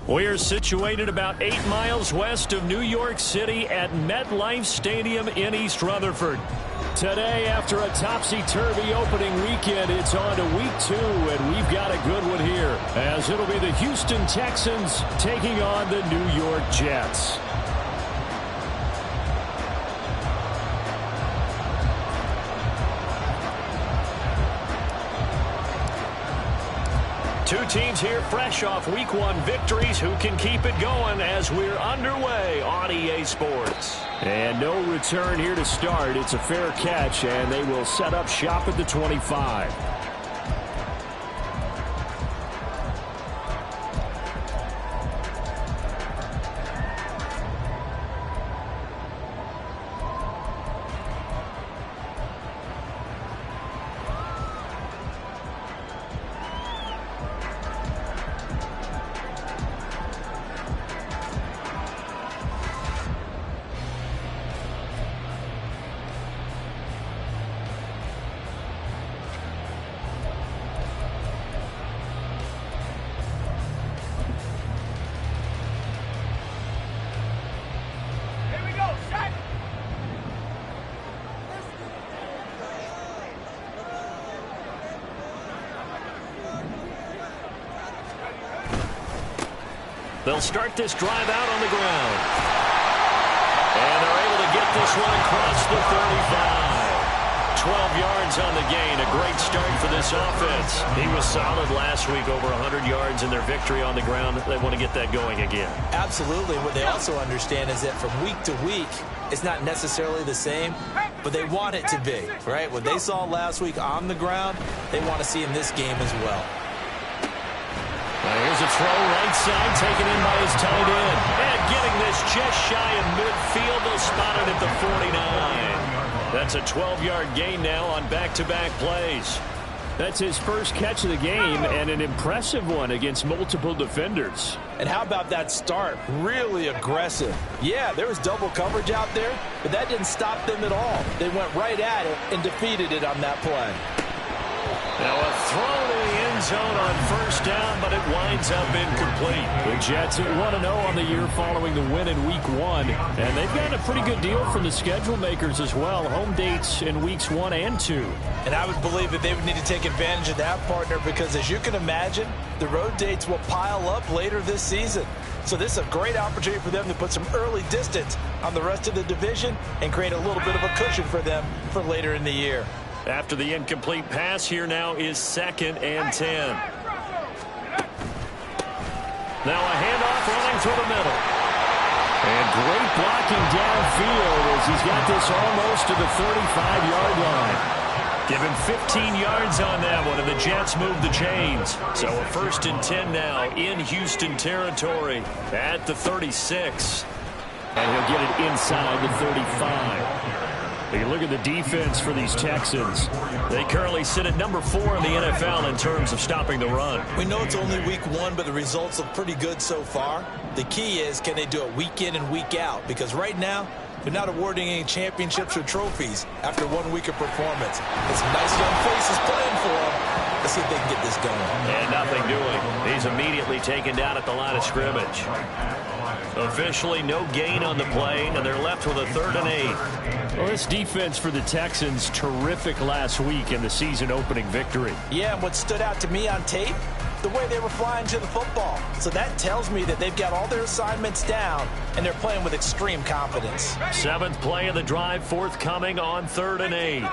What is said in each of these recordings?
We are situated about 8 miles west of New York City at MetLife Stadium in East Rutherford. Today, after a topsy-turvy opening weekend, it's on to week 2, and we've got a good one here, as it'll be the Houston Texans taking on the New York Jets. Two teams here fresh off Week 1 victories who can keep it going as we're underway on EA Sports. And no return here to start. It's a fair catch, and they will set up shop at the 25. They'll start this drive out on the ground. And they're able to get this one across the 35. 12 yards on the gain. A great start for this offense. He was solid last week, over 100 yards in their victory on the ground. They want to get that going again. Absolutely. What they also understand is that from week to week, it's not necessarily the same, but they want it to be, right? What they saw last week on the ground, they want to see in this game as well. Here's a throw right side, taken in by his tight end. And getting this just shy of midfield. They'll spot it at the 49. That's a 12-yard gain now on back-to-back plays. That's his first catch of the game, and an impressive one against multiple defenders. And how about that start? Really aggressive. Yeah, there was double coverage out there, but that didn't stop them at all. They went right at it and defeated it on that play. Now a throw to the end zone on first down, but it winds up incomplete. The Jets at 1-0 on the year following the win in Week 1. And they've gotten a pretty good deal from the schedule makers as well. Home dates in Weeks 1 and 2. And I would believe that they would need to take advantage of that, partner, because as you can imagine, the road dates will pile up later this season. So this is a great opportunity for them to put some early distance on the rest of the division and create a little bit of a cushion for them for later in the year. After the incomplete pass, here now is 2nd and 10. Now a handoff running through the middle. And great blocking downfield as he's got this almost to the 35-yard line. Give him 15 yards on that one, and the Jets move the chains. So a 1st and 10 now in Houston territory at the 36. And he'll get it inside the 35. You look at the defense for these Texans. They currently sit at number 4 in the NFL in terms of stopping the run. We know it's only week 1, but the results look pretty good so far. The key is, can they do it week in and week out? Because right now, they're not awarding any championships or trophies after 1 week of performance. There's some nice young faces playing for them. Let's see if they can get this going. And nothing doing. He's immediately taken down at the line of scrimmage. Officially no gain on the play, and they're left with a 3rd and 8. Well, this defense for the Texans, terrific last week in the season-opening victory. Yeah, and what stood out to me on tape, the way they were flying to the football. So that tells me that they've got all their assignments down, and they're playing with extreme confidence. 7th play of the drive, forthcoming on 3rd and 8.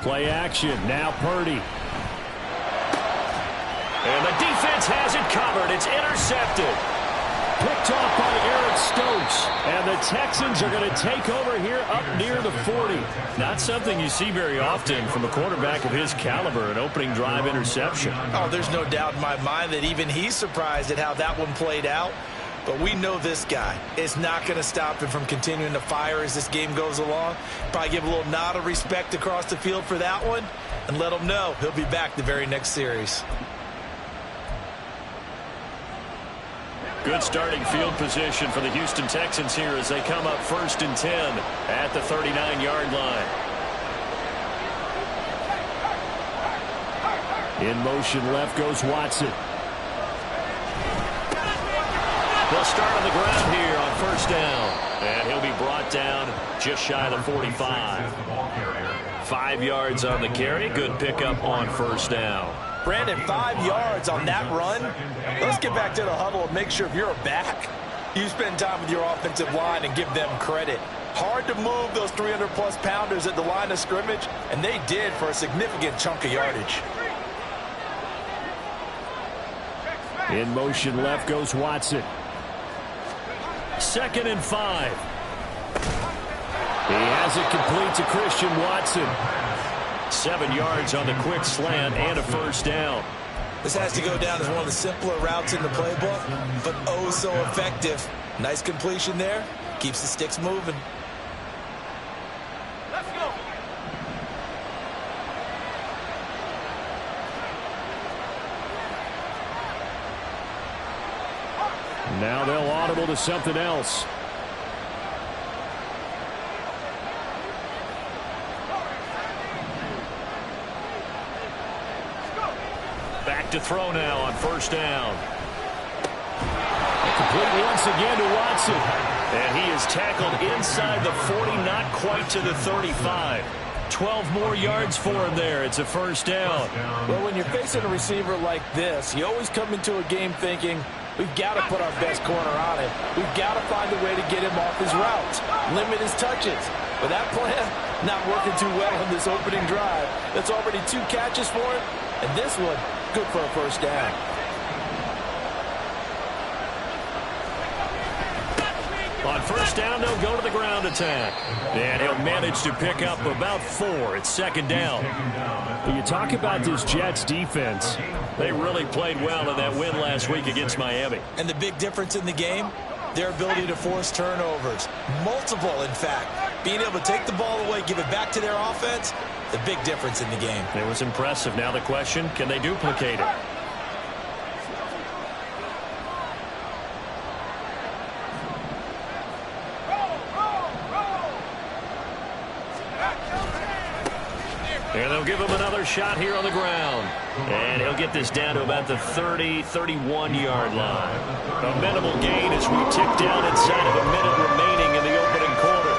Play action, now Purdy. And the defense has it covered. It's intercepted. Picked off by Eric Stokes. And the Texans are going to take over here up near the 40. Not something you see very often from a quarterback of his caliber, an opening drive interception. Oh, there's no doubt in my mind that even he's surprised at how that one played out. But we know this guy is not going to stop him from continuing to fire as this game goes along. Probably give a little nod of respect across the field for that one and let him know he'll be back the very next series. Good starting field position for the Houston Texans here as they come up 1st and 10 at the 39-yard line. In motion left goes Watson. They'll start on the ground here on first down. And he'll be brought down just shy of the 45. 5 yards on the carry. Good pickup on first down. Brandon, 5 yards on that run. Let's get back to the huddle and make sure if you're a back, you spend time with your offensive line and give them credit. Hard to move those 300-plus pounders at the line of scrimmage, and they did for a significant chunk of yardage. In motion left goes Watson. 2nd and 5. He has it complete to Christian Watson. 7 yards on the quick slant and a first down. This has to go down as one of the simpler routes in the playbook, but oh so effective. Nice completion there. Keeps the sticks moving. Let's go. Now they'll audible to something else. Back to throw now on first down. Complete once again to Watson. And he is tackled inside the 40, not quite to the 35. 12 more yards for him there. It's a first down. Well, when you're facing a receiver like this, you always come into a game thinking, we've got to put our best corner on it. We've got to find a way to get him off his routes, limit his touches. But that plan, not working too well in this opening drive. That's already 2 catches for him, and this one, good for a first down. On first down, they'll go to the ground attack. And he'll manage to pick up about 4. It's 2nd down. When you talk about this Jets defense, they really played well in that win last week against Miami. And the big difference in the game, their ability to force turnovers. Multiple, in fact. Being able to take the ball away, give it back to their offense, the big difference in the game. It was impressive. Now the question, can they duplicate it? And they'll give him another shot here on the ground. And he'll get this down to about the 30, 31-yard line. A minimal gain as we tick down inside of a minute remaining in the opening quarter.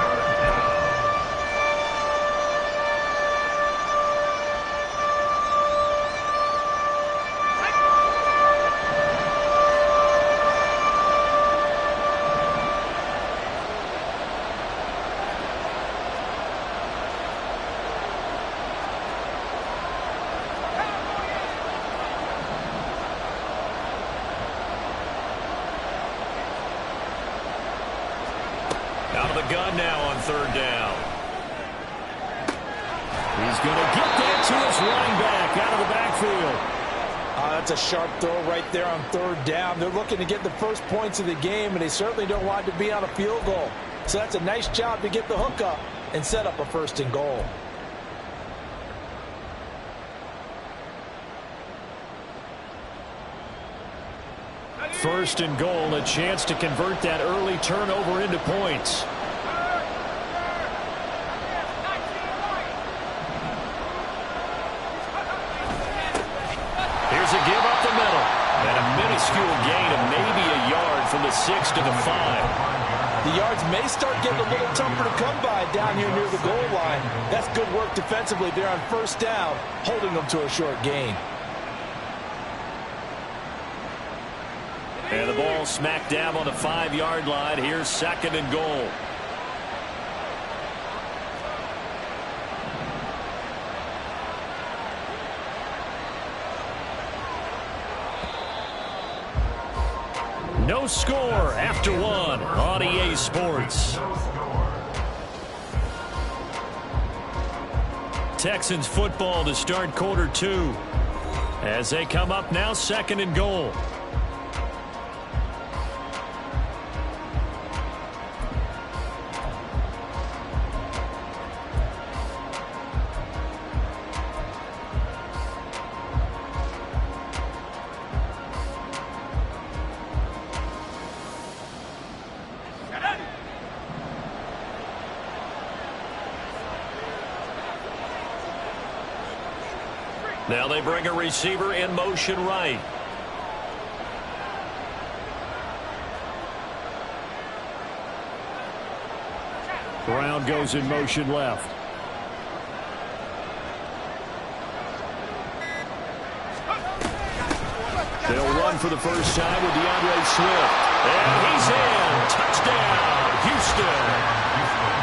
Out of the gun now on 3rd down. He's going to get that to his running back out of the backfield. That's a sharp throw right there on 3rd down. They're looking to get the first points of the game, and they certainly don't want to be on a field goal. So that's a nice job to get the hook up and set up a 1st and goal. First and goal, a chance to convert that early turnover into points. Here's a give up the middle. And a minuscule gain of maybe a yard from the 6 to the 5. The yards may start getting a little tougher to come by down here near the goal line. That's good work defensively there on 1st down, holding them to a short gain. And the ball smack dab on the 5-yard line. Here's 2nd and goal. No score after 1 on EA Sports. Texans football to start quarter 2. As they come up now, 2nd and goal. Now they bring a receiver in motion right. Brown goes in motion left. They'll run for the first time with DeAndre Swift. And he's in. Touchdown, Houston.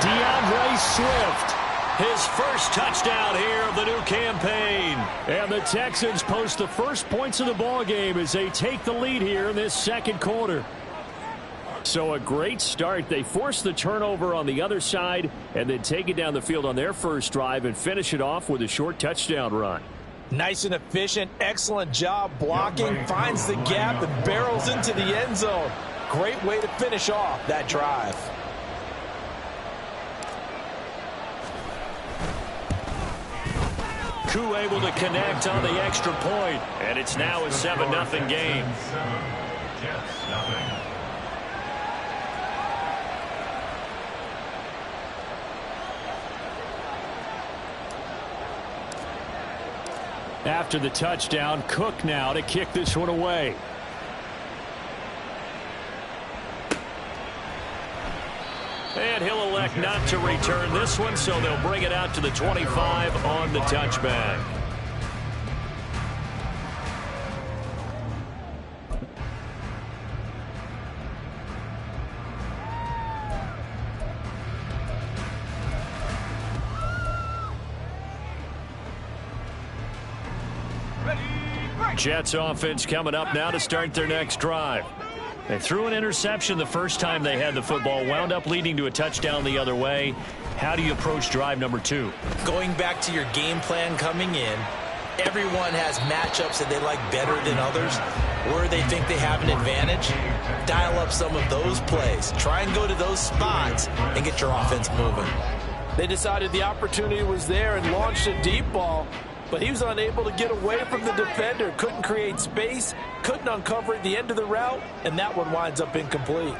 DeAndre Swift. His first touchdown here of the new campaign. And the Texans post the first points of the ballgame as they take the lead here in this second quarter. So a great start. They force the turnover on the other side and then take it down the field on their first drive and finish it off with a short touchdown run. Nice and efficient. Excellent job blocking. Finds the gap and barrels into the end zone. Great way to finish off that drive. Koo able to connect on the extra point, and it's now a 7-0 game. After the touchdown, Cook now to kick this one away. And he'll elect not to return this one, so they'll bring it out to the 25 on the touchback. Jets offense coming up now to start their next drive. They threw an interception the first time they had the football, wound up leading to a touchdown the other way. How do you approach drive number 2? Going back to your game plan coming in, everyone has matchups that they like better than others, where they think they have an advantage. Dial up some of those plays. Try and go to those spots and get your offense moving. They decided the opportunity was there and launched a deep ball, but he was unable to get away from the defender. Couldn't create space, couldn't uncover at the end of the route, and that one winds up incomplete.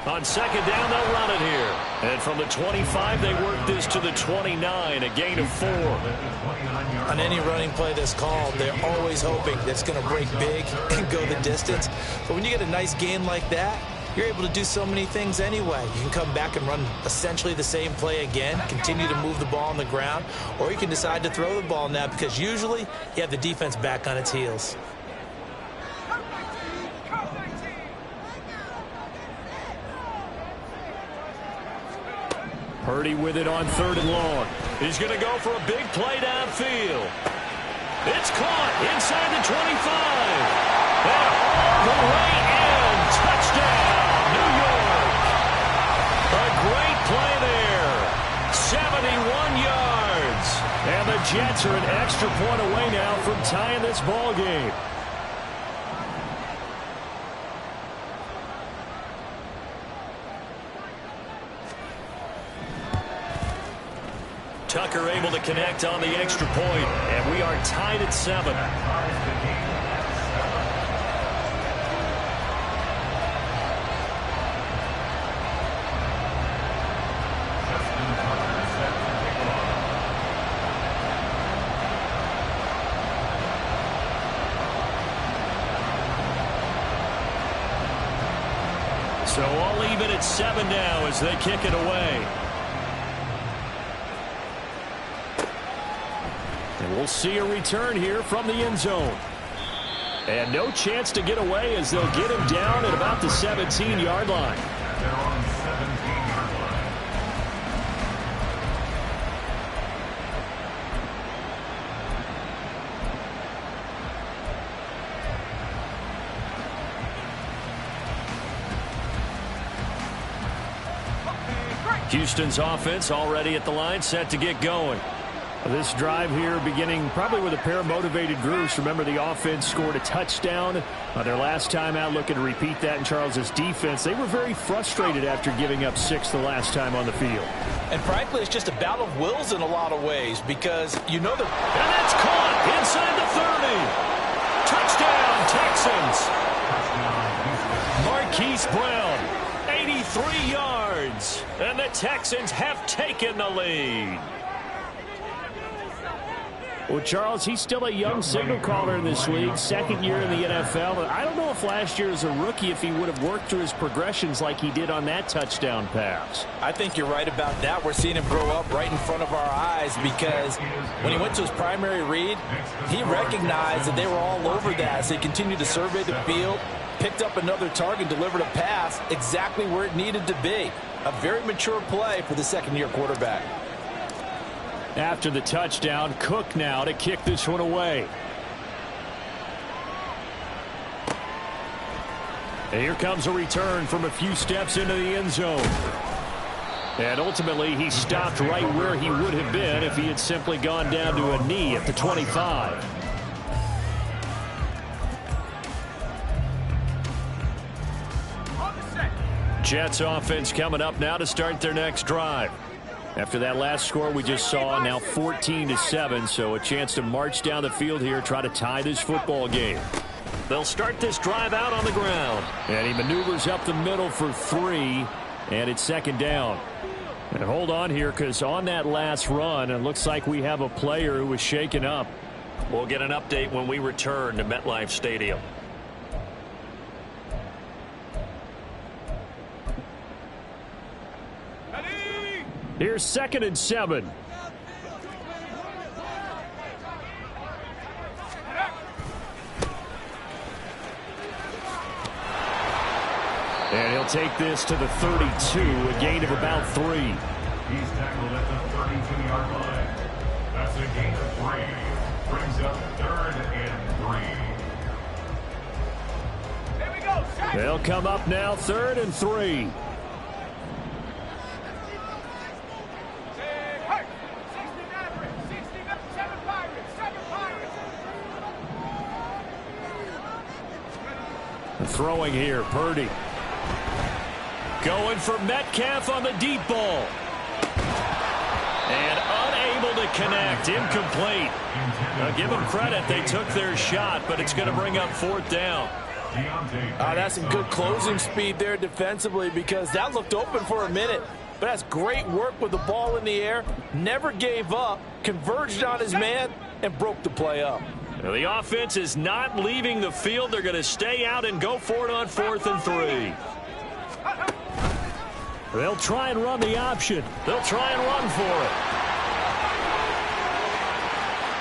On second down, they'll run it here. And from the 25, they work this to the 29, a gain of 4. On any running play that's called, they're always hoping that it's going to break big and go the distance. But when you get a nice gain like that, you're able to do so many things anyway. You can come back and run essentially the same play again, continue to move the ball on the ground, or you can decide to throw the ball now because usually you have the defense back on its heels. Purdy with it on 3rd and long. He's going to go for a big play downfield. It's caught inside the 25. And all the way in. Touchdown, New York. A great play there. 71 yards. And the Jets are an extra point away now from tying this ball game. Tucker able to connect on the extra point, and we are tied at 7. So all even at 7 now as they kick it away. And we'll see a return here from the end zone. And no chance to get away as they'll get him down at about the 17-yard line. Houston's offense already at the line, set to get going. This drive here beginning probably with a pair of motivated groups. Remember, the offense scored a touchdown their last time out. Looking to repeat that in Charles's defense. They were very frustrated after giving up 6 the last time on the field. And frankly, it's just a battle of wills in a lot of ways because you know that. And that's caught inside the 30. Touchdown, Texans. Marquise Brown, 83 yards. And the Texans have taken the lead. Well, Charles, he's still a young signal caller in this league, second year in the NFL. I don't know if last year as a rookie if he would have worked through his progressions like he did on that touchdown pass. I think you're right about that. We're seeing him grow up right in front of our eyes because when he went to his primary read, he recognized that they were all over that. So he continued to survey the field, picked up another target, delivered a pass exactly where it needed to be. A very mature play for the second-year quarterback. After the touchdown, Cook now to kick this one away. And here comes a return from a few steps into the end zone. And ultimately, he stopped right where he would have been if he had simply gone down to a knee at the 25. Jets offense coming up now to start their next drive. After that last score we just saw, now 14-7, so a chance to march down the field here, try to tie this football game. They'll start this drive out on the ground. And he maneuvers up the middle for 3, and it's second down. And hold on here, because on that last run, it looks like we have a player who was shaken up. We'll get an update when we return to MetLife Stadium. Here's 2nd and 7. And he'll take this to the 32, a gain of about 3. He's tackled at the 32-yard line. That's a gain of 3. Brings up 3rd and 3. There we go. They'll come up now 3rd and 3. Throwing here, Purdy. Going for Metcalf on the deep ball. And unable to connect, incomplete. Now give them credit, they took their shot, but it's going to bring up 4th down. That's some good closing speed there defensively because that looked open for a minute. But that's great work with the ball in the air. Never gave up, converged on his man, and broke the play up. Now the offense is not leaving the field. They're going to stay out and go for it on 4th and 3. They'll try and run the option. They'll try and run for it.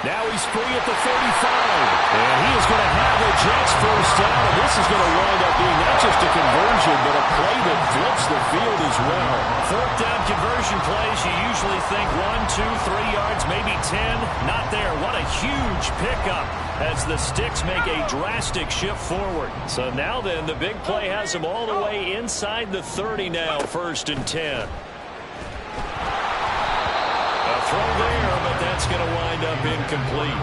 Now he's free at the 35. And he is going to have the Jets first down. And this is going to wind up being not just a conversion, but a play that flips the field as well. 4th down conversion plays, you usually think 1, 2, 3 yards, maybe 10. Not there. What a huge pickup as the Sticks make a drastic shift forward. So now then, the big play has them all the way inside the 30 now, 1st and 10. Throw there, but that's going to wind up incomplete.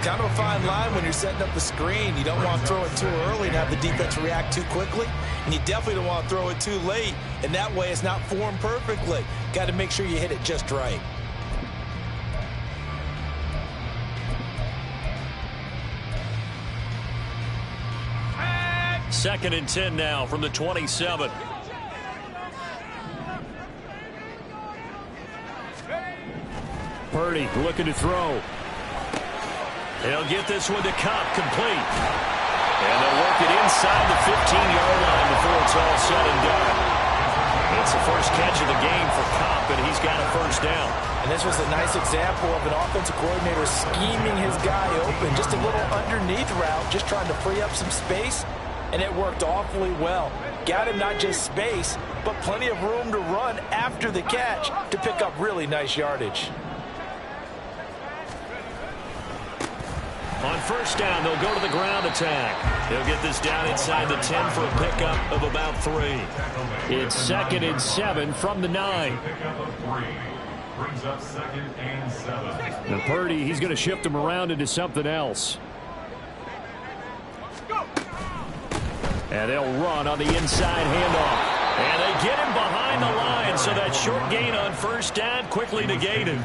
Kind of a fine line when you're setting up the screen. You don't want to throw it too early and have the defense react too quickly. And you definitely don't want to throw it too late. And that way it's not formed perfectly. Got to make sure you hit it just right. Second and 10 now from the 27. Purdy looking to throw. He'll get this one to Cobb, complete. And they'll work it inside the 15-yard line before it's all said and done. It's the first catch of the game for Cobb, and he's got a first down. And this was a nice example of an offensive coordinator scheming his guy open. Just a little underneath route, just trying to free up some space, and it worked awfully well. Got him not just space, but plenty of room to run after the catch to pick up really nice yardage. On first down, they'll go to the ground attack. They'll get this down inside the 10 for a pickup of about 3. It's 2nd and 7 from the 9. Brings up 2nd and 7. Now Purdy, he's going to shift him around into something else. And they'll run on the inside handoff. And they get him behind the line, so that short gain on first down quickly negated.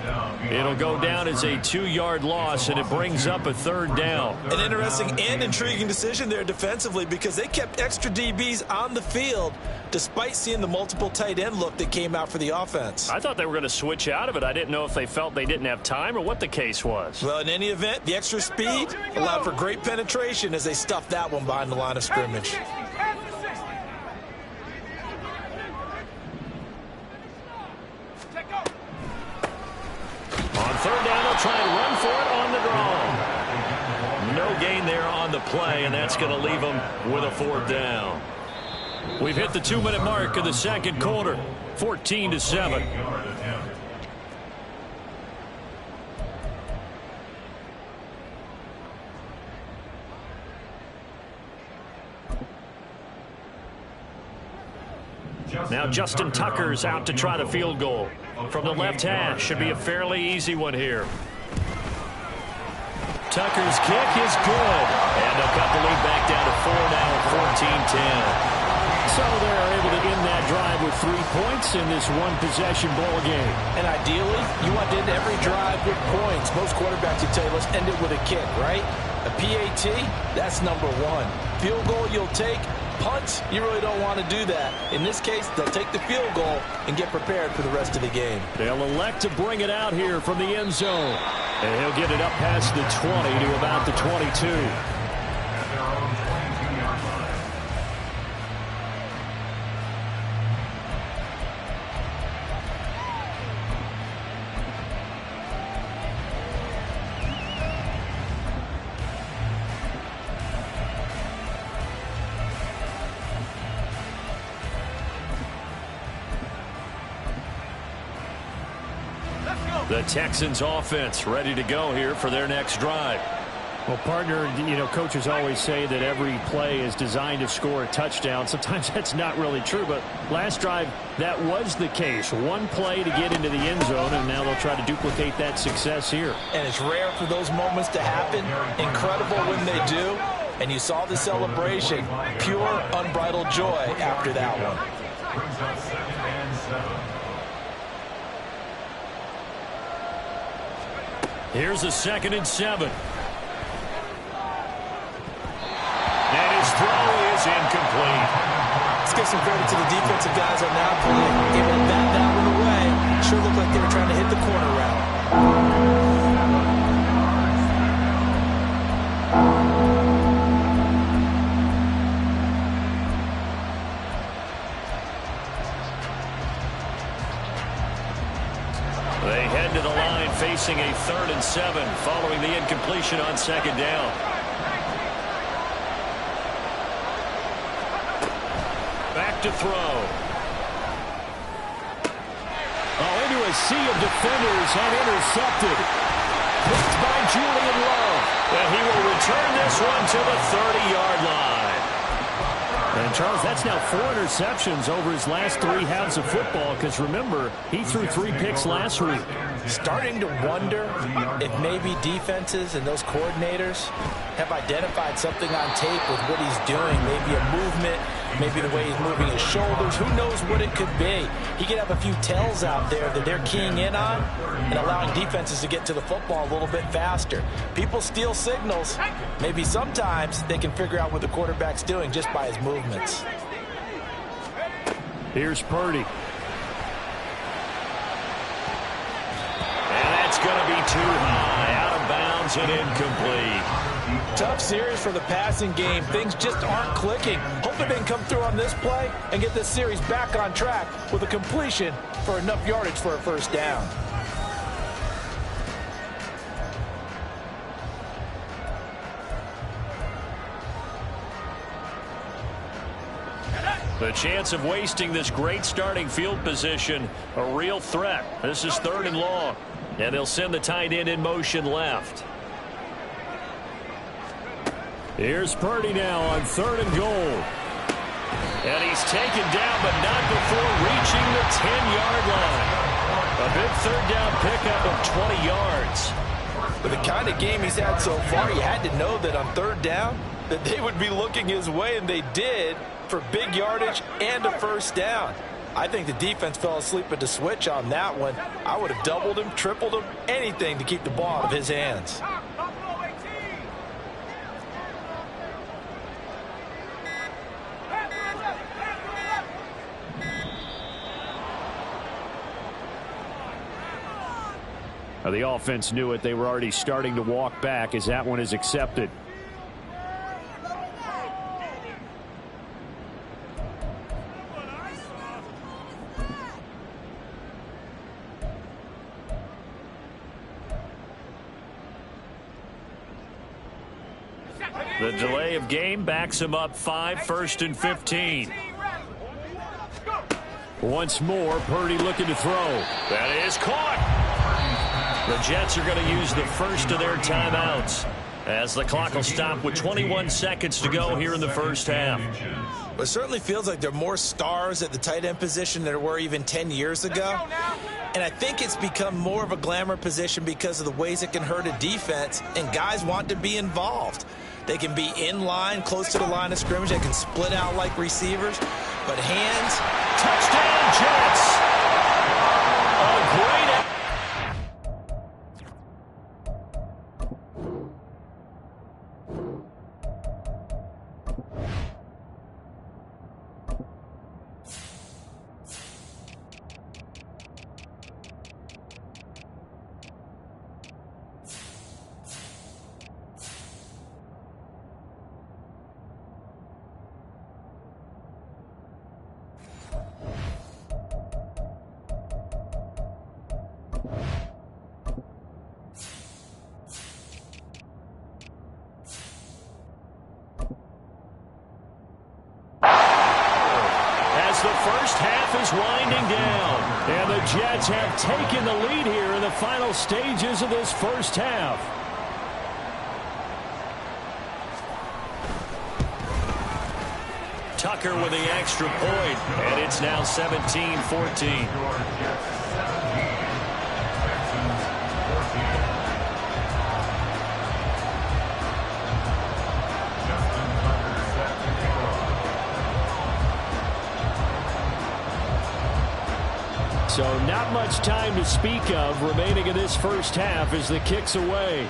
It'll go down as a 2-yard loss, and it brings up a third down. An interesting and intriguing decision there defensively because they kept extra DBs on the field despite seeing the multiple tight end look that came out for the offense. I thought they were going to switch out of it. I didn't know if they felt they didn't have time or what the case was. Well, in any event, the extra speed allowed for great penetration as they stuffed that one behind the line of scrimmage. On third down, they'll try and run for it on the draw. No gain there on the play, and that's going to leave them with a fourth down. We've hit the 2-minute mark of the second quarter, 14-7. Now Justin Tucker's out to try the field goal. From the left hash, should be a fairly easy one here. Tucker's kick is good. And they'll cut the lead back down to 4 now, 14-10. So they're able to end that drive with 3 points in this one-possession ball game. And ideally, you want to end every drive with points. Most quarterbacks would tell you, let's end it with a kick, right? A PAT, that's number 1. Field goal you'll take. Punts, you really don't want to do that. In this case, they'll take the field goal and get prepared for the rest of the game. They'll elect to bring it out here from the end zone. And he'll get it up past the 20 to about the 22. The Texans offense ready to go here for their next drive. Well, partner, coaches always say that every play is designed to score a touchdown. Sometimes that's not really true, but last drive, that was the case. One play to get into the end zone, and now they'll try to duplicate that success here. And it's rare for those moments to happen. Incredible when they do. And you saw the celebration. Pure, unbridled joy after that one. Brings up 2nd and 7. Here's a 2nd and 7. And his throw is incomplete. Let's give some credit to the defensive guys on that play. Able to bat that one away. Sure looked like they were trying to hit the corner route. They head to the line facing a 3rd and 7 following the incompletion on 2nd down. Back to throw. Oh, into a sea of defenders and intercepted. Picked by Julian Love. And he will return this one to the 30-yard line. And, Charles, that's now 4 interceptions over his last 3 halves of football because, remember, he threw 3 picks last week. Starting to wonder if maybe defenses and those coordinators have identified something on tape with what he's doing. Maybe a movement, maybe the way he's moving his shoulders. Who knows what it could be? He could have a few tells out there that they're keying in on and allowing defenses to get to the football a little bit faster. People steal signals. Maybe sometimes they can figure out what the quarterback's doing just by his movements. Here's Purdy. And that's going to be too high. Out of bounds and incomplete. Tough series for the passing game. Things just aren't clicking. Hoping they can come through on this play and get this series back on track with a completion for enough yardage for a first down. The chance of wasting this great starting field position, a real threat. This is 3rd and long. And they'll send the tight end in motion left. Here's Purdy now on 3rd and goal. And he's taken down, but not before reaching the 10-yard line. A big 3rd down pickup of 20 yards. With the kind of game he's had so far, you had to know that on 3rd down, that they would be looking his way, and they did, for big yardage and a first down. I think the defense fell asleep at the switch on that one. I would have doubled him, tripled him, anything to keep the ball out of his hands. The offense knew it. They were already starting to walk back as that one is accepted. The delay of game backs him up 5, 1st and 15. Once more, Purdy looking to throw. That is caught. The Jets are going to use the first of their timeouts as the clock will stop with 21 seconds to go here in the first half. It certainly feels like there are more stars at the tight end position than there were even 10 years ago. And I think it's become more of a glamour position because of the ways it can hurt a defense, and guys want to be involved. They can be in line, close to the line of scrimmage. They can split out like receivers. But hands, touchdown Jets! A great the first half is winding down, and the Jets have taken the lead here in the final stages of this first half. Tucker with the extra point, and it's now 17-14. So not much time to speak of remaining in this first half as the kick's away.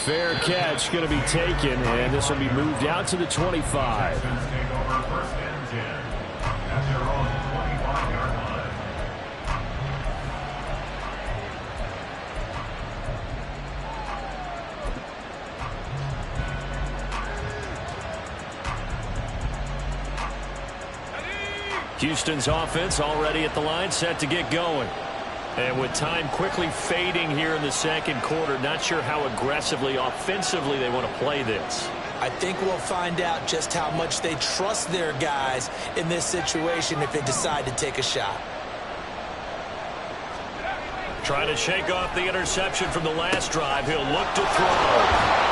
Fair catch going to be taken, and this will be moved out to the 25. Houston's offense already at the line, set to get going. And with time quickly fading here in the second quarter, not sure how aggressively, offensively they want to play this. I think we'll find out just how much they trust their guys in this situation if they decide to take a shot. Trying to shake off the interception from the last drive. He'll look to throw.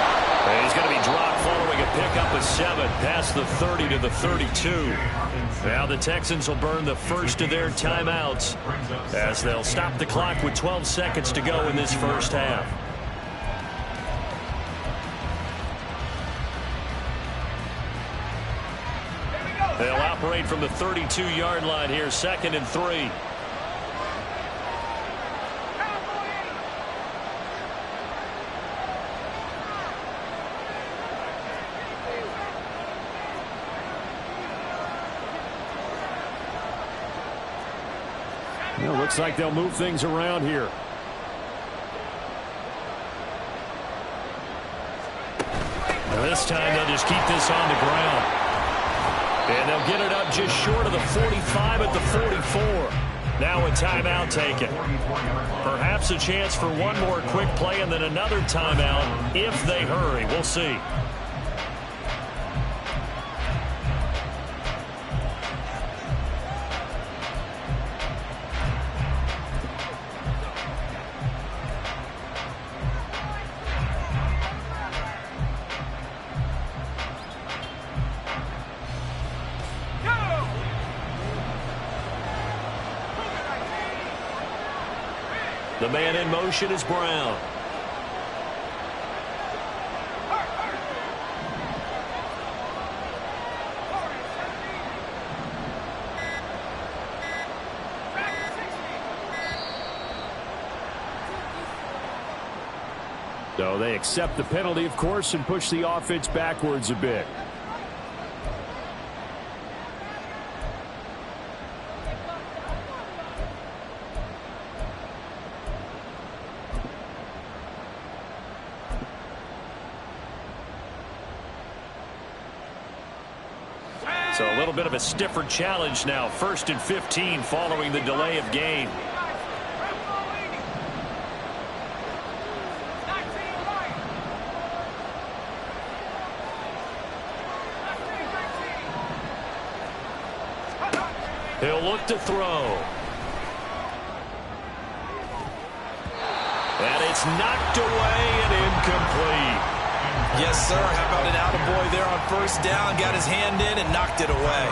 And he's going to be dropped following a pickup of 7 past the 30 to the 32. Now the Texans will burn the first of their timeouts as they'll stop the clock with 12 seconds to go in this first half. They'll operate from the 32-yard line here, 2nd and 3. Well, looks like they'll move things around here. This time they'll just keep this on the ground. And they'll get it up just short of the 45 at the 44. Now a timeout taken. Perhaps a chance for one more quick play and then another timeout if they hurry. We'll see. The man in motion is Brown. So they accept the penalty, of course, and push the offense backwards a bit. So a little bit of a stiffer challenge now. 1st and 15 following the delay of game. He'll look to throw. And it's knocked away and incomplete. Yes, sir. How about an attaboy there on 1st down? Got his hand in and knocked it away.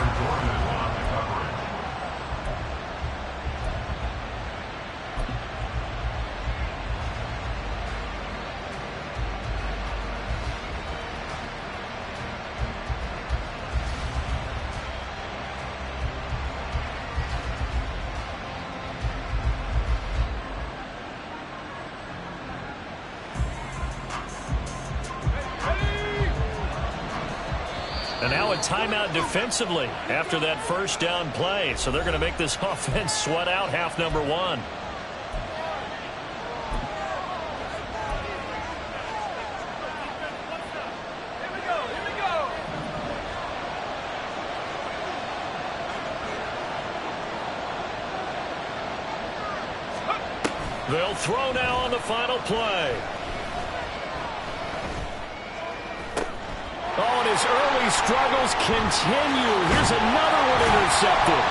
And now a timeout defensively after that 1st down play. So they're going to make this offense sweat out half number 1. They'll throw now on the final play. Oh, and his early struggles continue. Here's another one intercepted.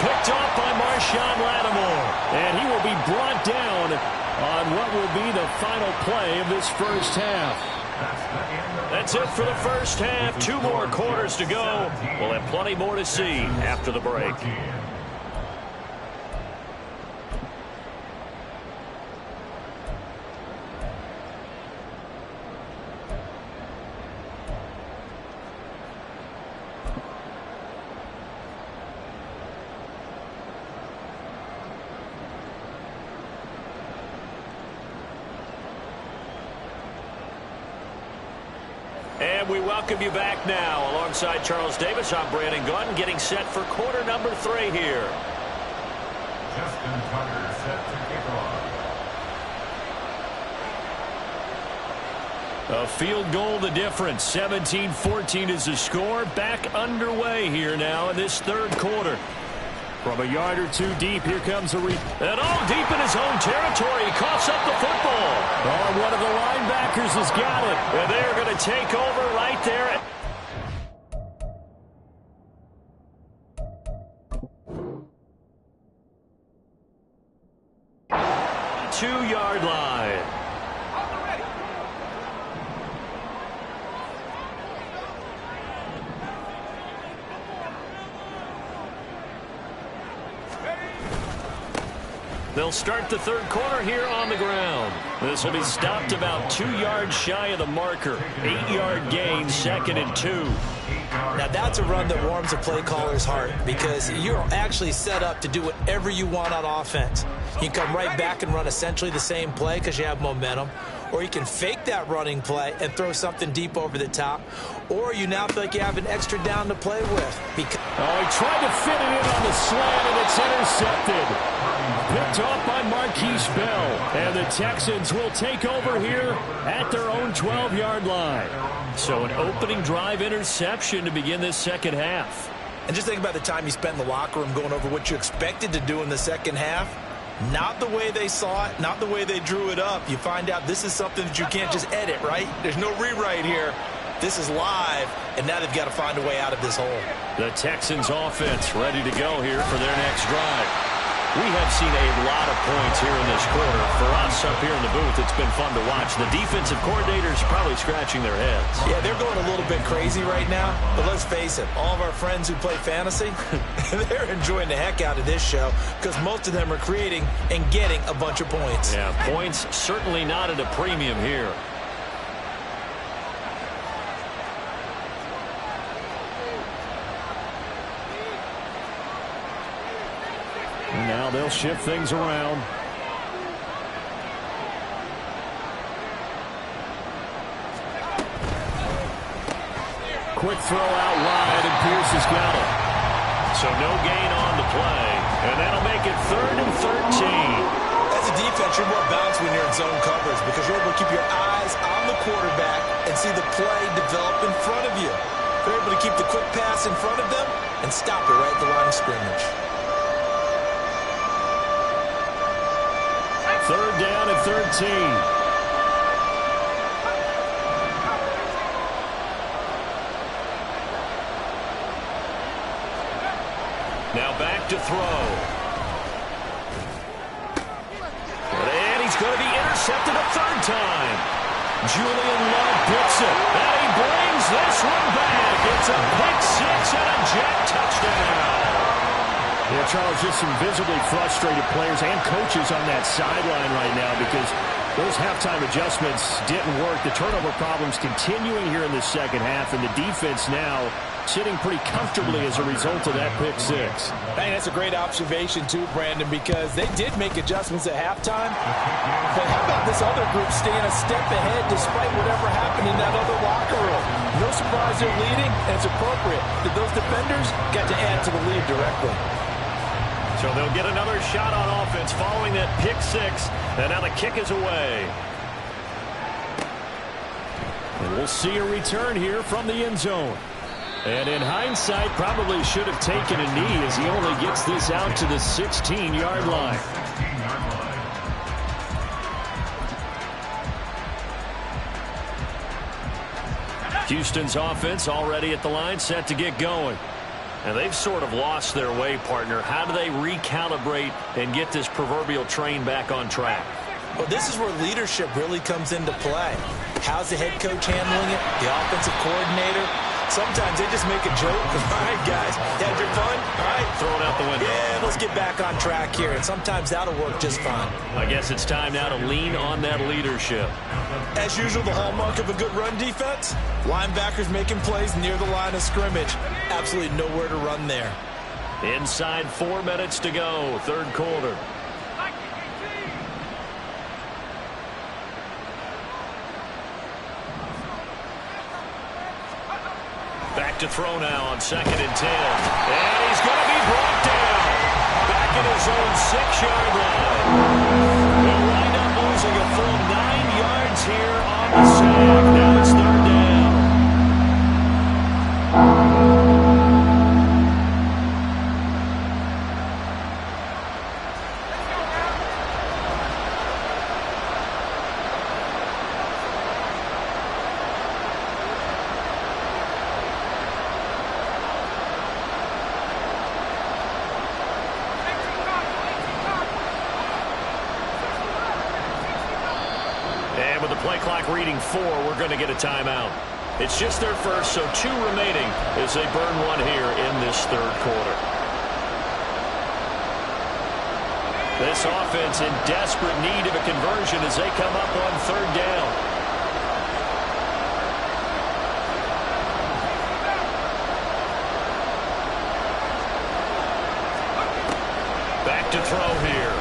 Picked off by Marshawn Lattimore. And he will be brought down on what will be the final play of this 1st half. That's it for the 1st half. 2 more quarters to go. We'll have plenty more to see after the break. And we welcome you back now. Alongside Charles Davis, I'm Brandon Gunn, getting set for quarter number 3 here. Justin Tucker set to kick off. A field goal the difference. 17-14 is the score. Back underway here now in this 3rd quarter. From a yard or 2 deep, here comes a and all deep in his own territory. He coughs up the football. Oh, one of the linebackers has got it. And they're going to take over right there. 2-yard line. They'll start the 3rd quarter here on the ground. This will be stopped about 2 yards shy of the marker. 8-yard gain, 2nd and 2. Now that's a run that warms a play caller's heart because you're actually set up to do whatever you want on offense. You can come right back and run essentially the same play because you have momentum. Or you can fake that running play and throw something deep over the top. Or you now feel like you have an extra down to play with. He tried to fit it in on the slant, and it's intercepted. Picked off by Marquise Bell. And the Texans will take over here at their own 12-yard line. So an opening drive interception to begin this 2nd half. And just think about the time you spent in the locker room going over what you expected to do in the 2nd half. Not the way they saw it, not the way they drew it up. You find out this is something that you can't just edit, right? There's no rewrite here. This is live, and now they've got to find a way out of this hole. The Texans offense ready to go here for their next drive. We have seen a lot of points here in this quarter. For us up here in the booth, it's been fun to watch. The defensive coordinators probably scratching their heads. Yeah, they're going a little bit crazy right now. But let's face it, all of our friends who play fantasy, they're enjoying the heck out of this show because most of them are creating and getting a bunch of points. Yeah, points certainly not at a premium here. And now they'll shift things around. Quick throw out wide, and Pierce has got it. So no gain on the play, and that'll make it 3rd and 13. As a defense, you're more balanced when you're in zone coverage because you're able to keep your eyes on the quarterback and see the play develop in front of you. They're able to keep the quick pass in front of them and stop it right at the line of scrimmage. 3rd down and 13. Now back to throw. And he's going to be intercepted a 3rd time. Julian Love picks it. And he brings this one back. It's a pick 6 and a jet touchdown. Yeah, Charles, just some visibly frustrated players and coaches on that sideline right now because those halftime adjustments didn't work. The turnover problems continuing here in the second half, and the defense now sitting pretty comfortably as a result of that pick 6. Hey, that's a great observation too, Brandon, because they did make adjustments at halftime. But how about this other group staying a step ahead despite whatever happened in that other locker room? No surprise they're leading, and it's appropriate that those defenders got to add to the lead directly. So they'll get another shot on offense following that pick 6, and now the kick is away. And we'll see a return here from the end zone. And in hindsight, probably should have taken a knee as he only gets this out to the 16-yard line. Houston's offense already at the line, set to get going. And they've sort of lost their way, partner. How do they recalibrate and get this proverbial train back on track? Well, this is where leadership really comes into play. How's the head coach handling it? The offensive coordinator? Sometimes they just make a joke. All right, guys, had your fun? All right. Throw it out the window. Yeah, let's get back on track here. And sometimes that'll work just fine. I guess it's time now to lean on that leadership. As usual, the hallmark of a good run defense, linebackers making plays near the line of scrimmage. Absolutely nowhere to run there. Inside 4 minutes to go, 3rd quarter. Back to throw now on 2nd and 10. And he's going to be brought down. Back at his own 6-yard line. They'll wind up losing a full 9 yards here on the sack. Now it's 3rd down. Play clock reading 4, we're going to get a timeout. It's just their first, so 2 remaining as they burn one here in this 3rd quarter. This offense in desperate need of a conversion as they come up on 3rd down. Back to throw here.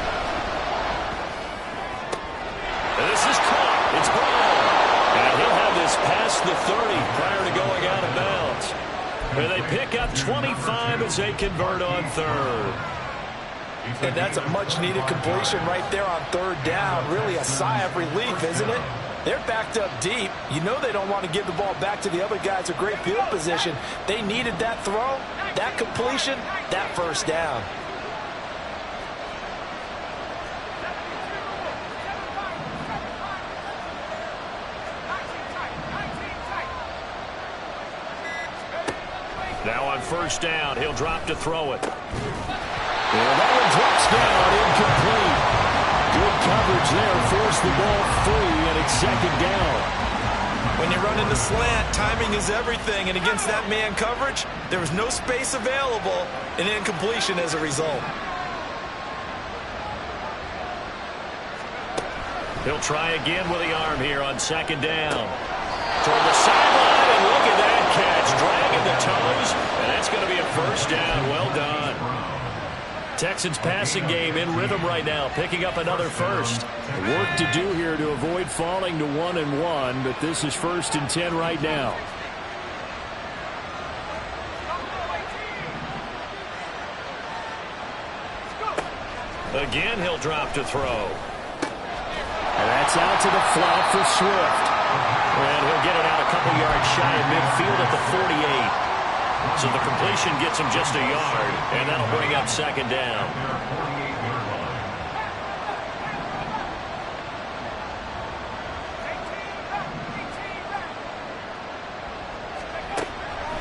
And this is caught. It's ball. And he'll have this past the 30 prior to going out of bounds. And they pick up 25 as they convert on 3rd. And that's a much-needed completion right there on 3rd down. Really a sigh of relief, isn't it? They're backed up deep. You know they don't want to give the ball back to the other guys. A great field position. They needed that throw, that completion, that 1st down. Now on 1st down, he'll drop to throw it. And that one drops down, incomplete. Good coverage there, forced the ball free, and it's 2nd down. When you're running the slant, timing is everything, and against that man coverage, there was no space available, and incompletion as a result. He'll try again with the arm here on 2nd down. Toward the sideline, and look at that catch. Dragging the toes, and that's going to be a 1st down. Well done. Texans passing game in rhythm right now, picking up another 1st. Work to do here to avoid falling to 1-1, but this is 1st and 10 right now. Again, he'll drop to throw. And that's out to the flat for Swift. And he'll get it out a couple yards shy of midfield at the 48. So the completion gets him just a yard, and that'll bring up second down.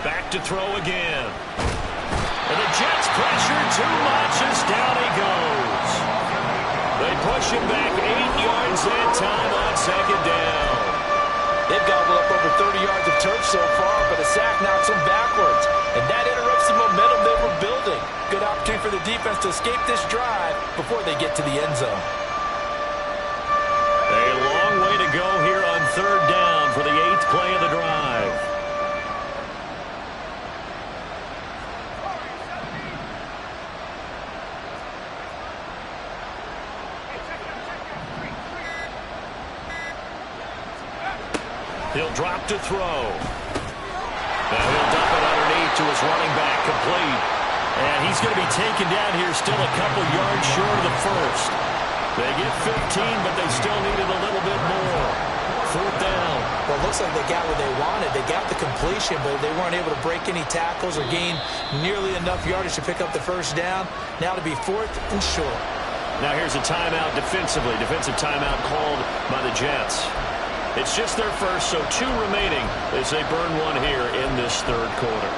Back to throw again. And the Jets pressure too much as down he goes. They push him back 8 yards that time on second down. They've gobbled up over 30 yards of turf so far, but a sack knocks them backwards. And that interrupts the momentum they were building. Good opportunity for the defense to escape this drive before they get to the end zone. A long way to go here on third down for the 8th play of the drive. He'll drop to throw. Now he'll dump it underneath to his running back, complete. And he's going to be taken down here still a couple yards short of the first. They get 15, but they still needed a little bit more. Fourth down. Well, it looks like they got what they wanted. They got the completion, but they weren't able to break any tackles or gain nearly enough yardage to pick up the first down. Now to be fourth and short. Now here's a timeout defensively. Defensive timeout called by the Jets. It's just their first, so 2 remaining as they burn one here in this third quarter.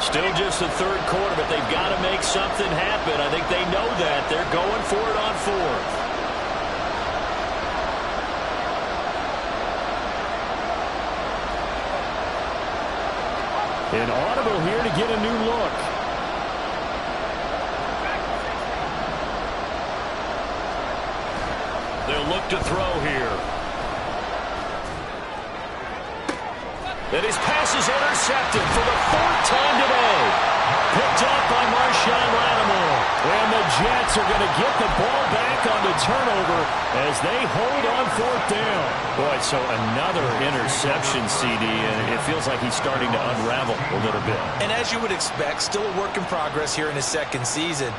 Still just the third quarter, but they've got to make something happen. I think they know that. They're going for it on fourth. An audible here to get a new look. They'll look to throw here. And his pass is intercepted for the 4th time today. Picked up by Marshawn Lattimore. And the Jets are going to get the ball back on the turnover as they hold on 4th down. Boy, so another interception, CD, and it feels like he's starting to unravel a little bit. And as you would expect, still a work in progress here in his second season.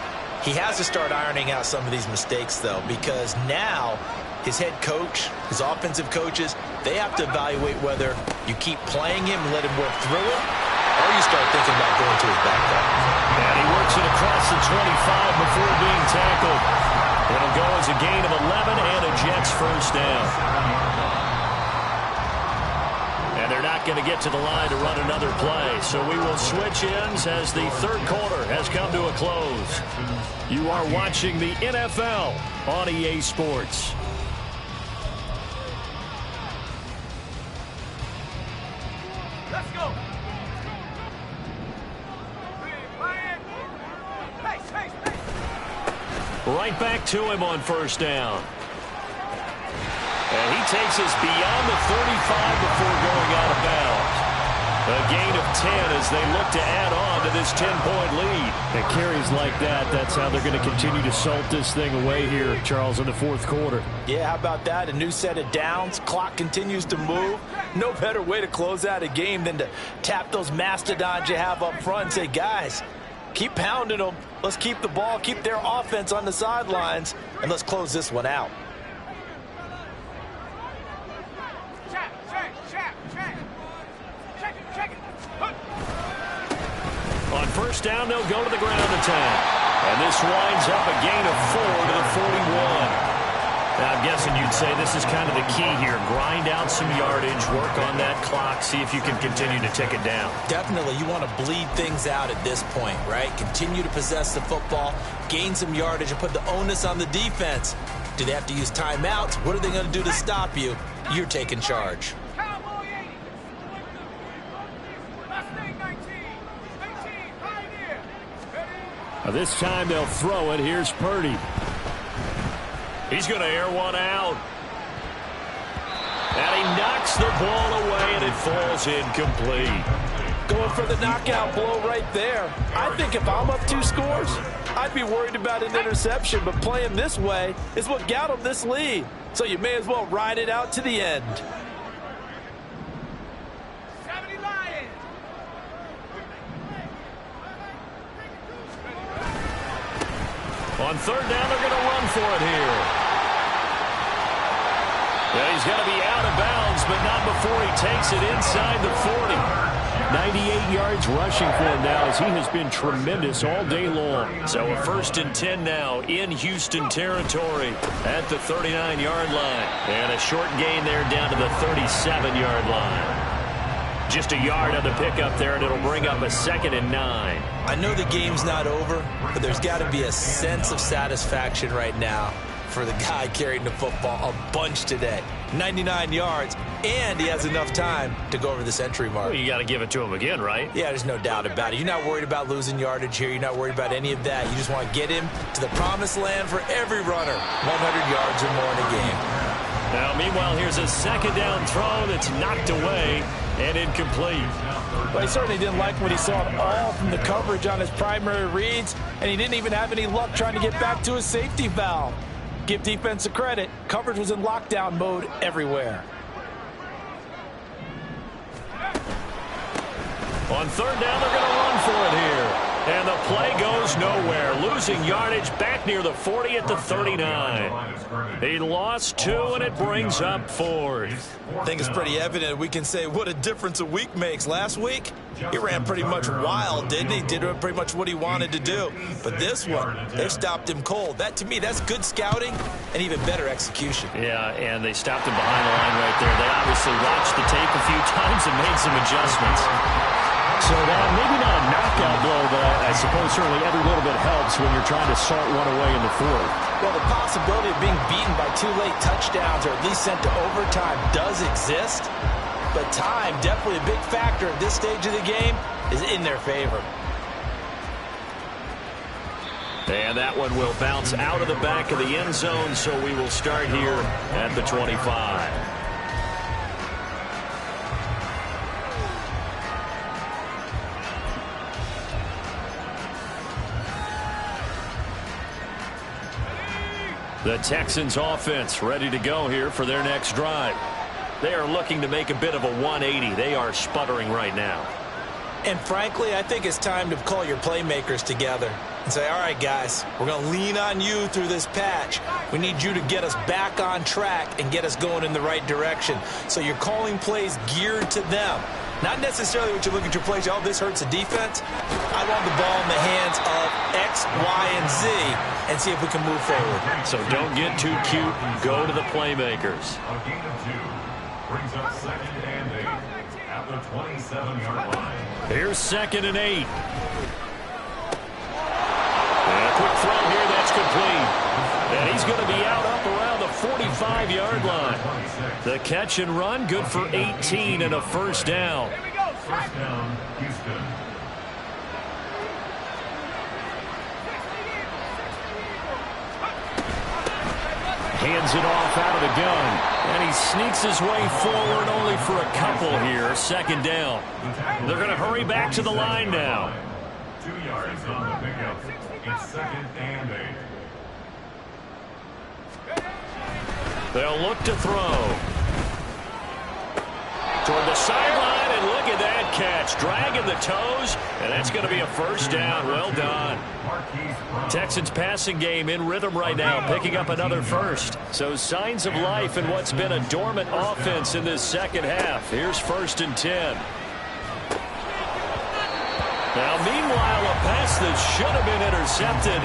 He has to start ironing out some of these mistakes, though, because now his head coach, his offensive coaches, they have to evaluate whether you keep playing him and let him work through it, or you start thinking about going to his back foot. And he works it across the 25 before being tackled. It'll go as a gain of 11 and a Jets first down. And they're not going to get to the line to run another play. So we will switch ends as the third quarter has come to a close. You are watching the NFL on EA Sports. Let's go. Right back to him on first down. And he takes us beyond the 35 before going out of bounds. A gain of 10 as they look to add on to this 10-point lead. And carries like that, that's how they're going to continue to salt this thing away here, Charles, in the fourth quarter. Yeah, how about that? A new set of downs. Clock continues to move. No better way to close out a game than to tap those mastodons you have up front and say, guys, keep pounding them. Let's keep the ball, keep their offense on the sidelines, and let's close this one out. On first down, they'll go to the ground attack. And this winds up a gain of 4 to the 41. Now, I'm guessing you'd say this is kind of the key here. Grind out some yardage, work on that clock, see if you can continue to tick it down. Definitely, you want to bleed things out at this point, right? Continue to possess the football, gain some yardage, and put the onus on the defense. Do they have to use timeouts? What are they going to do to stop you? You're taking charge. This time they'll throw it. Here's Purdy. He's going to air one out. And he knocks the ball away, and it falls incomplete. Going for the knockout blow right there. I think if I'm up 2 scores, I'd be worried about an interception, but playing this way is what got him this lead. So you may as well ride it out to the end. On third down, they're going to run for it here. Yeah, he's going to be out of bounds, but not before he takes it inside the 40. 98 yards rushing for him now as he has been tremendous all day long. So a 1st and 10 now in Houston territory at the 39-yard line. And a short gain there down to the 37-yard line. Just a yard on the pickup there, and it'll bring up a 2nd and 9. I know the game's not over, but there's got to be a sense of satisfaction right now for the guy carrying the football a bunch today. 99 yards, and he has enough time to go over the century mark. Well, you got to give it to him again, right? Yeah, there's no doubt about it. You're not worried about losing yardage here. You're not worried about any of that. You just want to get him to the promised land for every runner. 100 yards or more in a game. Now, meanwhile, here's a 2nd down throw that's knocked away and incomplete. Well, he certainly didn't like what he saw at all from the coverage on his primary reads, and he didn't even have any luck trying to get back to his safety valve. Give defense a credit. Coverage was in lockdown mode everywhere. On third down, they're going to run for it here. And the play goes nowhere. Losing yardage back near the 40 at the 39. He lost 2, and it brings up 4th. I think it's pretty evident we can say what a difference a week makes. Last week, he ran pretty much wild, didn't he? Did pretty much what he wanted to do. But this one, they stopped him cold. That, to me, that's good scouting and even better execution. Yeah, and they stopped him behind the line right there. They obviously watched the tape a few times and made some adjustments. So that maybe not a knockout blow, but I suppose certainly every little bit helps when you're trying to salt one away in the 4th. Well, the possibility of being beaten by 2 late touchdowns or at least sent to overtime does exist. But time, definitely a big factor at this stage of the game, is in their favor. And that one will bounce out of the back of the end zone, so we will start here at the 25. The Texans offense ready to go here for their next drive. They are looking to make a bit of a 180. They are sputtering right now. And frankly, I think it's time to call your playmakers together and say, all right, guys, we're going to lean on you through this patch. We need you to get us back on track and get us going in the right direction. So you're calling plays geared to them. Not necessarily what you look at your plays, oh, this hurts the defense. I want the ball in the hands of X, Y, and Z and see if we can move forward. So don't get too cute. Go to the playmakers. A gain of 2 brings up 2nd and 8 at the 27-yard line. Here's 2nd and 8. And a quick throw here, that's complete. And he's going to be out up around the 45-yard line. The catch and run, good for 18 and a 1st down. First down, Houston. Hands it off out of the gun. And he sneaks his way forward only for a couple here. 2nd down. They're going to hurry back to the line now. 2 yards on the pickup. It's 2nd and 8. They'll look to throw. Toward the sideline, and look at that catch. Dragging the toes, and that's going to be a 1st down. Well done. Texans passing game in rhythm right now, picking up another 1st. So signs of life in what's been a dormant offense in this 2nd half. Here's 1st and 10. Now, meanwhile, a pass that should have been intercepted,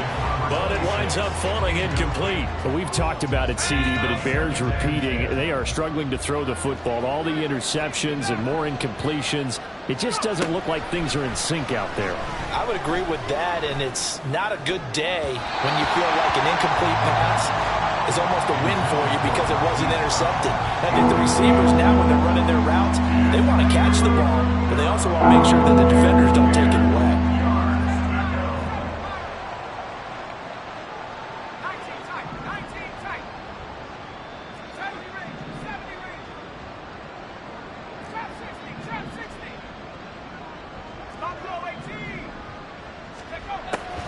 but it winds up falling incomplete. Well, we've talked about it, CD, but it bears repeating. They are struggling to throw the football. All the interceptions and more incompletions. It just doesn't look like things are in sync out there. I would agree with that, and it's not a good day when you feel like an incomplete pass is almost a win for you because it wasn't intercepted. I think the receivers now, when they're running their routes, they want to catch the ball, but they also want to make sure that the defenders don't take it away.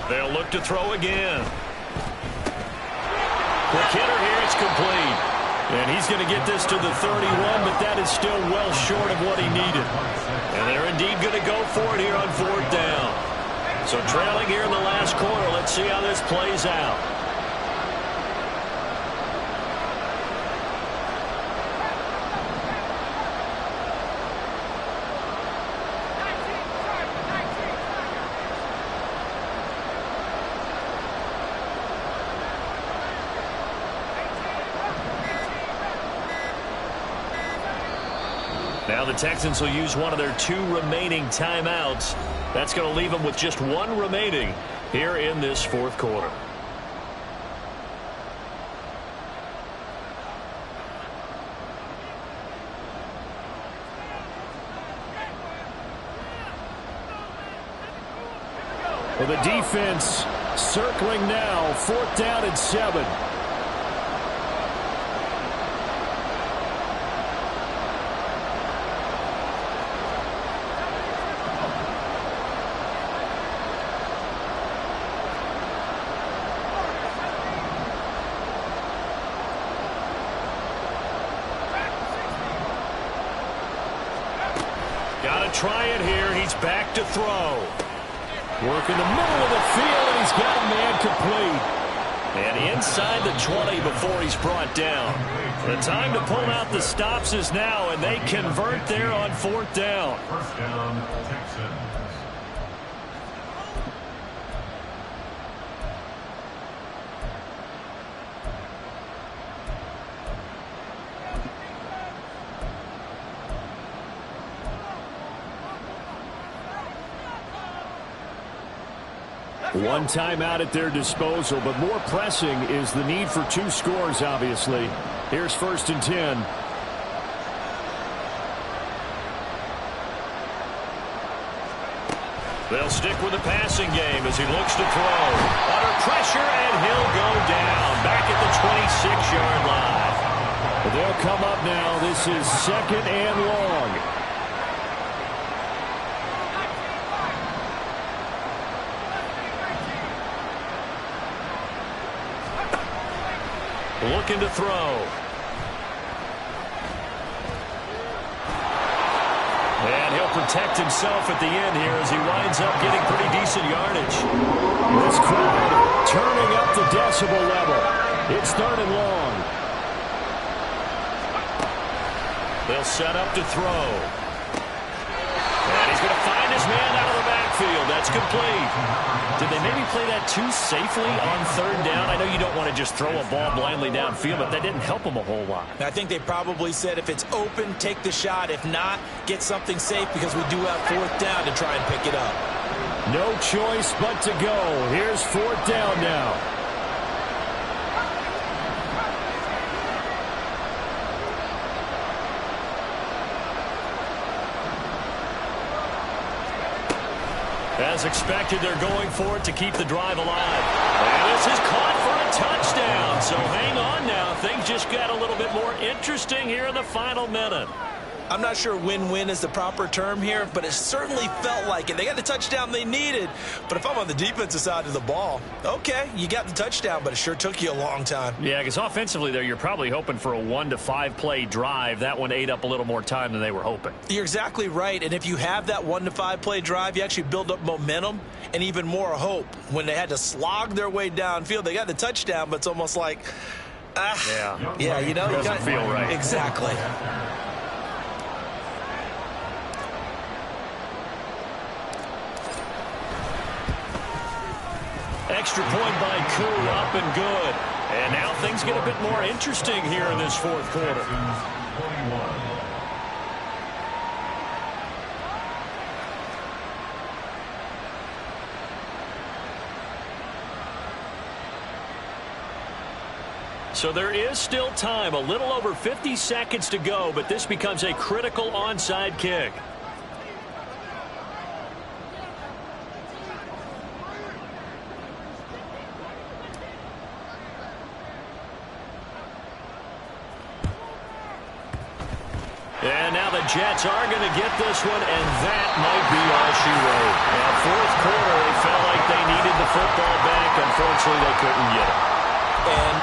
They'll look to throw again. Quick hitter here, it's complete. And he's going to get this to the 31, but that is still well short of what he needed. And they're indeed going to go for it here on 4th down. So trailing here in the last quarter. Let's see how this plays out. Now the Texans will use one of their 2 remaining timeouts. That's going to leave them with just 1 remaining here in this fourth quarter. Well, the defense circling now, 4th down and 7. Try it here. He's back to throw. Work in the middle of the field, and he's got a man complete. And inside the 20 before he's brought down. The time to pull out the stops is now, and they convert there on 4th down. First down, Texans. One timeout at their disposal, but more pressing is the need for 2 scores, obviously. Here's 1st and 10. They'll stick with the passing game as he looks to throw. Under pressure, and he'll go down back at the 26-yard line. They'll come up now. This is 2nd and long. Looking to throw. And he'll protect himself at the end here as he winds up getting pretty decent yardage. This crowd turning up the decibel level. It's 3rd and long. They'll set up to throw. And he's going to find his man out of the backfield. That's complete. Did they maybe play that too safely on 3rd down? I know you don't want to just throw a ball blindly downfield, but that didn't help them a whole lot. I think they probably said if it's open, take the shot. If not, get something safe because we do have 4th down to try and pick it up. No choice but to go. Here's 4th down now. As expected, they're going for it to keep the drive alive. And this is caught for a touchdown. So hang on now. Things just got a little bit more interesting here in the final minute. I'm not sure win-win is the proper term here, but it certainly felt like it. They got the touchdown they needed. But if I'm on the defensive side of the ball, okay, you got the touchdown, but it sure took you a long time. Yeah, because offensively there, you're probably hoping for a 1 to 5 play drive. That one ate up a little more time than they were hoping. You're exactly right. And if you have that 1 to 5 play drive, you actually build up momentum and even more hope. When they had to slog their way downfield, they got the touchdown, but it's almost like, yeah, you know, doesn't feel right. Exactly. Extra point by Koo, up and good. And now things get a bit more interesting here in this fourth quarter. So there is still time, a little over 50 seconds to go, but this becomes a critical onside kick. And now the Jets are going to get this one, and that might be all she wrote. Now, fourth quarter, they felt like they needed the football back. Unfortunately, they couldn't get it. And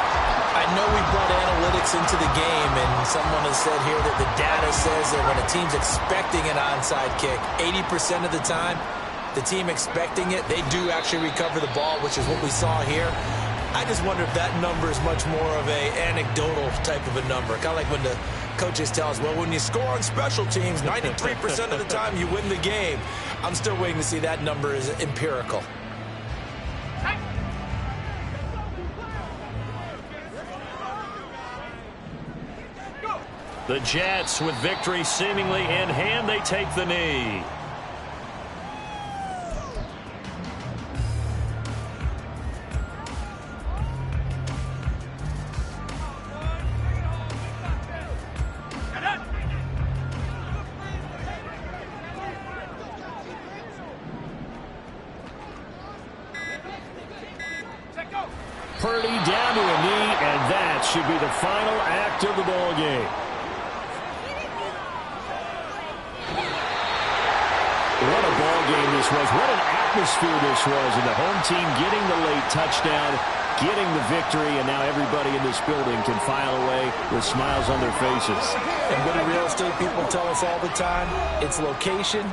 I know we brought analytics into the game, and someone has said here that the data says that when a team's expecting an onside kick, 80% of the time, the team expecting it, they do actually recover the ball, which is what we saw here. I just wonder if that number is much more of a anecdotal type of a number. Kind of like when the coaches tell us, well, when you score on special teams, 93% of the time you win the game. I'm still waiting to see that number is empirical. The Jets, with victory seemingly in hand, they take the knee. Purdy down to a knee, and that should be the final act of the ball game. What a ball game this was. What an atmosphere this was. And the home team getting the late touchdown, getting the victory, and now everybody in this building can file away with smiles on their faces. And what do real estate people tell us all the time? It's location